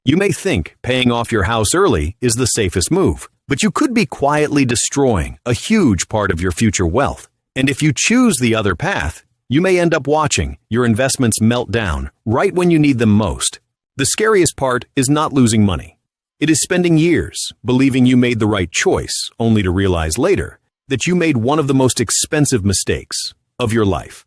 You may think paying off your house early is the safest move, but you could be quietly destroying a huge part of your future wealth. And if you choose the other path, you may end up watching your investments melt down right when you need them most. The scariest part is not losing money. It is spending years believing you made the right choice, only to realize later that you made one of the most expensive mistakes of your life.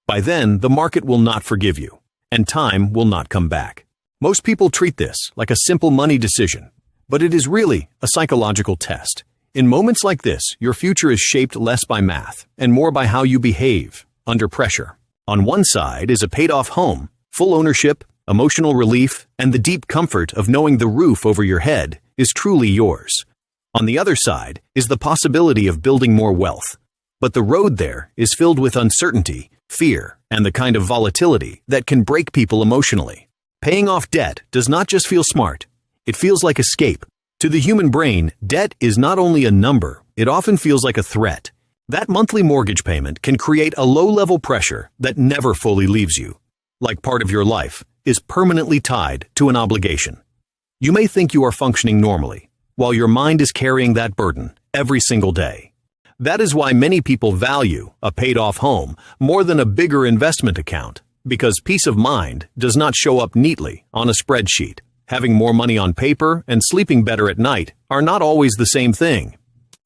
By then, the market will not forgive you, and time will not come back. Most people treat this like a simple money decision, but it is really a psychological test. In moments like this, your future is shaped less by math and more by how you behave under pressure. On one side is a paid-off home, full ownership, emotional relief, and the deep comfort of knowing the roof over your head is truly yours. On the other side is the possibility of building more wealth, but the road there is filled with uncertainty, fear, and the kind of volatility that can break people emotionally. Paying off debt does not just feel smart, it feels like escape. To the human brain, debt is not only a number, it often feels like a threat. That monthly mortgage payment can create a low-level pressure that never fully leaves you, like part of your life is permanently tied to an obligation. You may think you are functioning normally, while your mind is carrying that burden every single day. That is why many people value a paid-off home more than a bigger investment account, because peace of mind does not show up neatly on a spreadsheet. Having more money on paper and sleeping better at night are not always the same thing.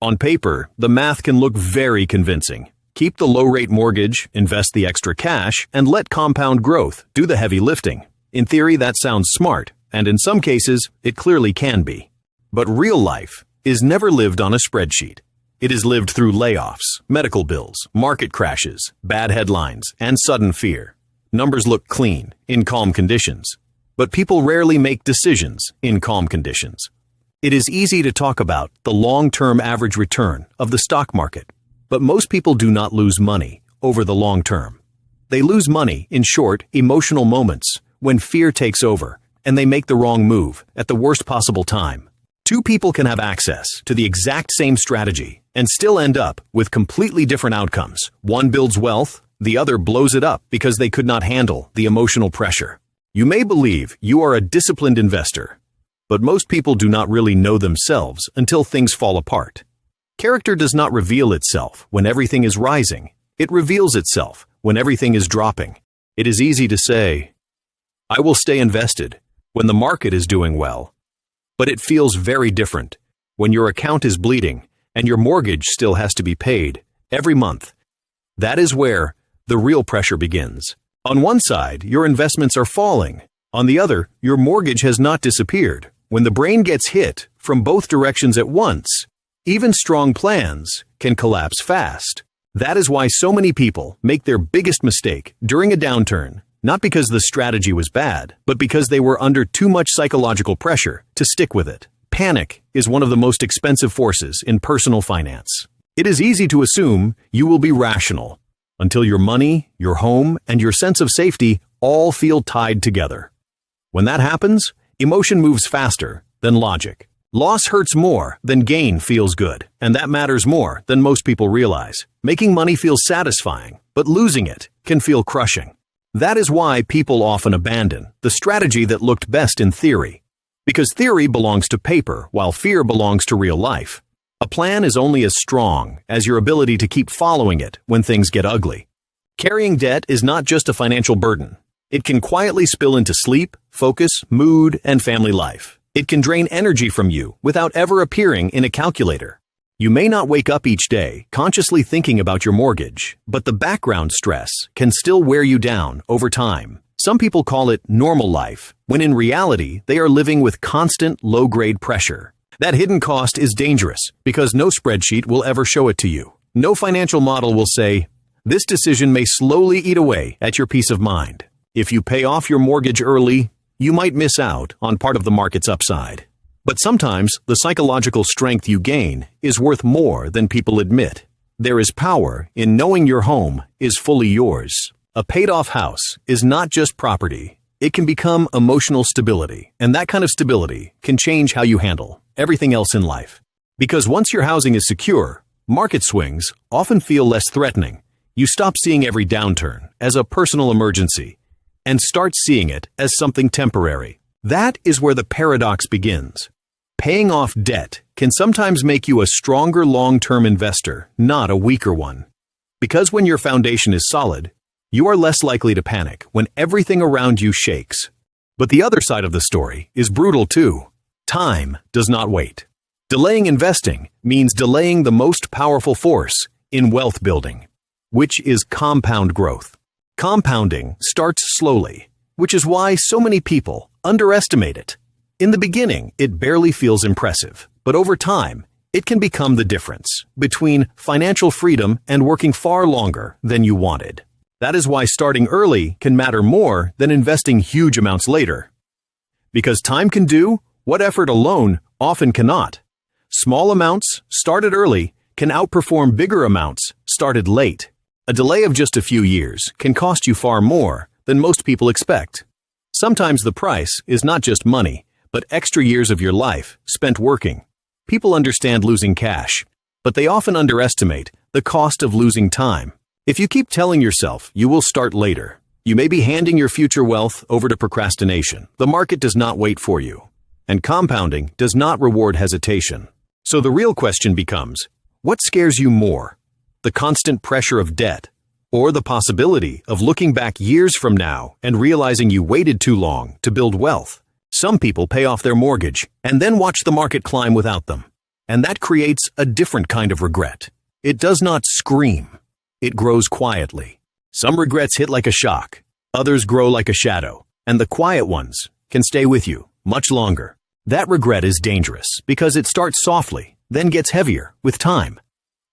On paper, the math can look very convincing. Keep the low-rate mortgage, invest the extra cash, and let compound growth do the heavy lifting. In theory, that sounds smart, and in some cases, it clearly can be. But real life is never lived on a spreadsheet. It is lived through layoffs, medical bills, market crashes, bad headlines, and sudden fear. Numbers look clean in calm conditions, but people rarely make decisions in calm conditions. It is easy to talk about the long-term average return of the stock market, but most people do not lose money over the long term. They lose money in short, emotional moments when fear takes over and they make the wrong move at the worst possible time. Two people can have access to the exact same strategy and still end up with completely different outcomes. One builds wealth, the other blows it up because they could not handle the emotional pressure. You may believe you are a disciplined investor, but most people do not really know themselves until things fall apart. Character does not reveal itself when everything is rising. It reveals itself when everything is dropping. It is easy to say, "I will stay invested," when the market is doing well. But it feels very different when your account is bleeding and your mortgage still has to be paid every month. That is where the real pressure begins. On one side, your investments are falling. On the other, your mortgage has not disappeared. When the brain gets hit from both directions at once, even strong plans can collapse fast. That is why so many people make their biggest mistake during a downturn, not because the strategy was bad, but because they were under too much psychological pressure to stick with it. Panic is one of the most expensive forces in personal finance. It is easy to assume you will be rational until your money, your home, and your sense of safety all feel tied together. When that happens, emotion moves faster than logic. Loss hurts more than gain feels good, and that matters more than most people realize. Making money feels satisfying, but losing it can feel crushing. That is why people often abandon the strategy that looked best in theory, because theory belongs to paper while fear belongs to real life. A plan is only as strong as your ability to keep following it when things get ugly. Carrying debt is not just a financial burden. It can quietly spill into sleep, focus, mood, and family life. It can drain energy from you without ever appearing in a calculator. You may not wake up each day consciously thinking about your mortgage, but the background stress can still wear you down over time. Some people call it normal life, when in reality they are living with constant low-grade pressure. That hidden cost is dangerous because no spreadsheet will ever show it to you. No financial model will say, "This decision may slowly eat away at your peace of mind." If you pay off your mortgage early, you might miss out on part of the market's upside. But sometimes the psychological strength you gain is worth more than people admit. There is power in knowing your home is fully yours. A paid-off house is not just property. It can become emotional stability, and that kind of stability can change how you handle everything else in life. Because once your housing is secure, market swings often feel less threatening. You stop seeing every downturn as a personal emergency and start seeing it as something temporary. That is where the paradox begins. Paying off debt can sometimes make you a stronger long-term investor, not a weaker one. Because when your foundation is solid, you are less likely to panic when everything around you shakes. But the other side of the story is brutal too. Time does not wait. Delaying investing means delaying the most powerful force in wealth building, which is compound growth. Compounding starts slowly, which is why so many people underestimate it. In the beginning, it barely feels impressive, but over time, it can become the difference between financial freedom and working far longer than you wanted. That is why starting early can matter more than investing huge amounts later. Because time can do what effort alone often cannot. Small amounts started early can outperform bigger amounts started late. A delay of just a few years can cost you far more than most people expect. Sometimes the price is not just money, but extra years of your life spent working. People understand losing cash, but they often underestimate the cost of losing time. If you keep telling yourself you will start later, you may be handing your future wealth over to procrastination. The market does not wait for you, and compounding does not reward hesitation. So the real question becomes, what scares you more? The constant pressure of debt, or the possibility of looking back years from now and realizing you waited too long to build wealth? Some people pay off their mortgage and then watch the market climb without them. And that creates a different kind of regret. It does not scream. It grows quietly. Some regrets hit like a shock. Others grow like a shadow. And the quiet ones can stay with you much longer. That regret is dangerous because it starts softly, then gets heavier with time.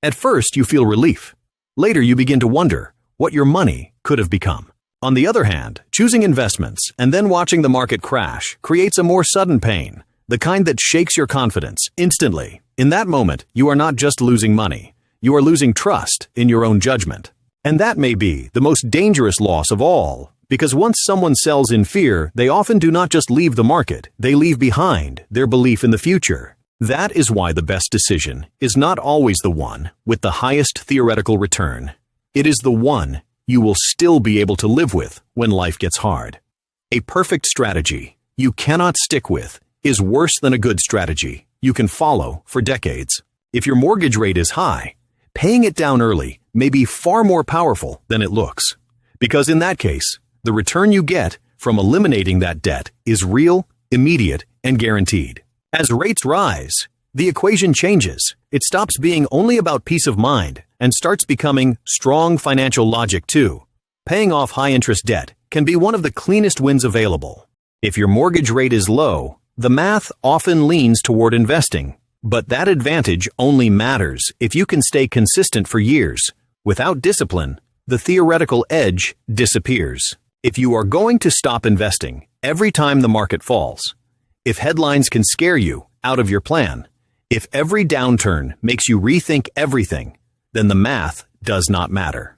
At first, you feel relief. Later, you begin to wonder what your money could have become. On the other hand, choosing investments and then watching the market crash creates a more sudden pain, the kind that shakes your confidence instantly. In that moment, you are not just losing money, you are losing trust in your own judgment. And that may be the most dangerous loss of all, because once someone sells in fear, they often do not just leave the market, they leave behind their belief in the future. That is why the best decision is not always the one with the highest theoretical return. It is the one you will still be able to live with when life gets hard. A perfect strategy you cannot stick with is worse than a good strategy you can follow for decades. If your mortgage rate is high, paying it down early may be far more powerful than it looks. Because in that case, the return you get from eliminating that debt is real, immediate, and guaranteed. As rates rise, the equation changes. It stops being only about peace of mind and starts becoming strong financial logic too. Paying off high-interest debt can be one of the cleanest wins available. If your mortgage rate is low, the math often leans toward investing. But that advantage only matters if you can stay consistent for years. Without discipline, the theoretical edge disappears. If you are going to stop investing every time the market falls, if headlines can scare you out of your plan, if every downturn makes you rethink everything, then the math does not matter.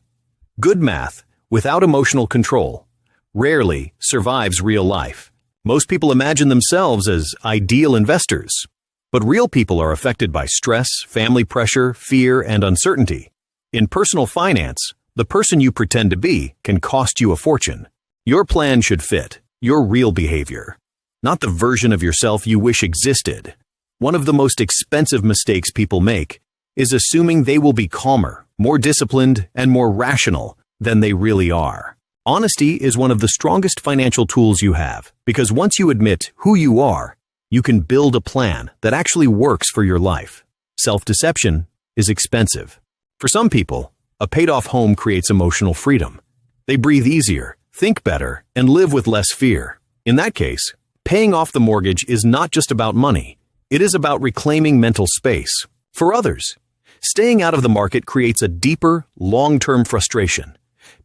Good math, without emotional control, rarely survives real life. Most people imagine themselves as ideal investors. But real people are affected by stress, family pressure, fear, and uncertainty. In personal finance, the person you pretend to be can cost you a fortune. Your plan should fit your real behavior, not the version of yourself you wish existed. One of the most expensive mistakes people make is assuming they will be calmer, more disciplined, and more rational than they really are. Honesty is one of the strongest financial tools you have, because once you admit who you are, you can build a plan that actually works for your life. Self-deception is expensive. For some people, a paid-off home creates emotional freedom. They breathe easier, think better, and live with less fear. In that case, paying off the mortgage is not just about money. It is about reclaiming mental space. For others, staying out of the market creates a deeper, long-term frustration,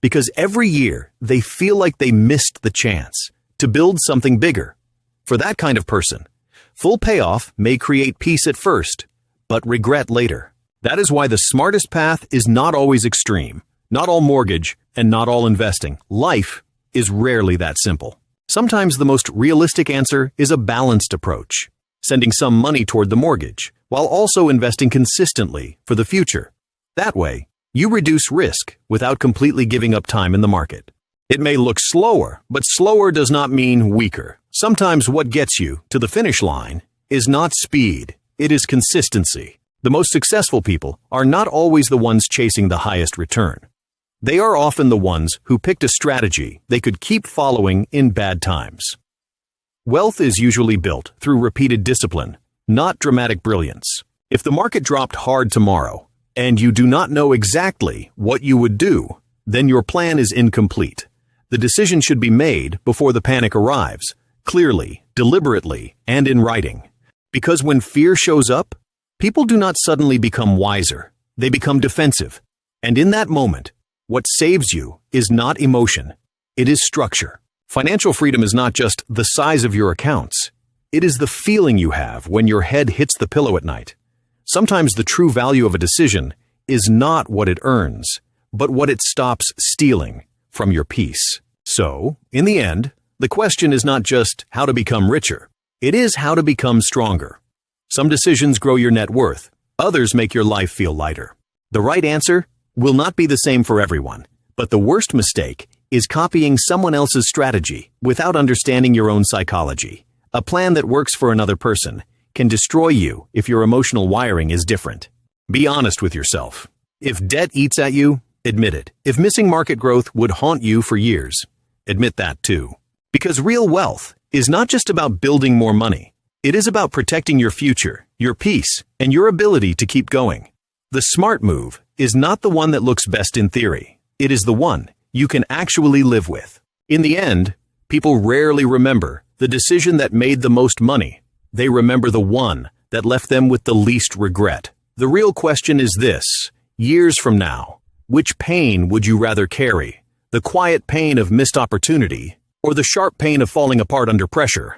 because every year they feel like they missed the chance to build something bigger. For that kind of person, full payoff may create peace at first, but regret later. That is why the smartest path is not always extreme. Not all mortgage and not all investing. Life is rarely that simple. Sometimes the most realistic answer is a balanced approach, sending some money toward the mortgage, while also investing consistently for the future. That way, you reduce risk without completely giving up time in the market. It may look slower, but slower does not mean weaker. Sometimes what gets you to the finish line is not speed, it is consistency. The most successful people are not always the ones chasing the highest return. They are often the ones who picked a strategy they could keep following in bad times. Wealth is usually built through repeated discipline, not dramatic brilliance. If the market dropped hard tomorrow, and you do not know exactly what you would do, then your plan is incomplete. The decision should be made before the panic arrives, clearly, deliberately, and in writing. Because when fear shows up, people do not suddenly become wiser. They become defensive. And in that moment, what saves you is not emotion. It is structure. Financial freedom is not just the size of your accounts. It is the feeling you have when your head hits the pillow at night. Sometimes the true value of a decision is not what it earns, but what it stops stealing from your peace. So, in the end, the question is not just how to become richer. It is how to become stronger. Some decisions grow your net worth. Others make your life feel lighter. The right answer will not be the same for everyone, but the worst mistake is copying someone else's strategy without understanding your own psychology. A plan that works for another person can destroy you if your emotional wiring is different. Be honest with yourself. If debt eats at you, admit it. If missing market growth would haunt you for years, admit that too. Because real wealth is not just about building more money. It is about protecting your future, your peace, and your ability to keep going. The smart move is not the one that looks best in theory. It is the one you can actually live with. In the end, people rarely remember the decision that made the most money. They remember the one that left them with the least regret. The real question is this: years from now, which pain would you rather carry? The quiet pain of missed opportunity, or the sharp pain of falling apart under pressure?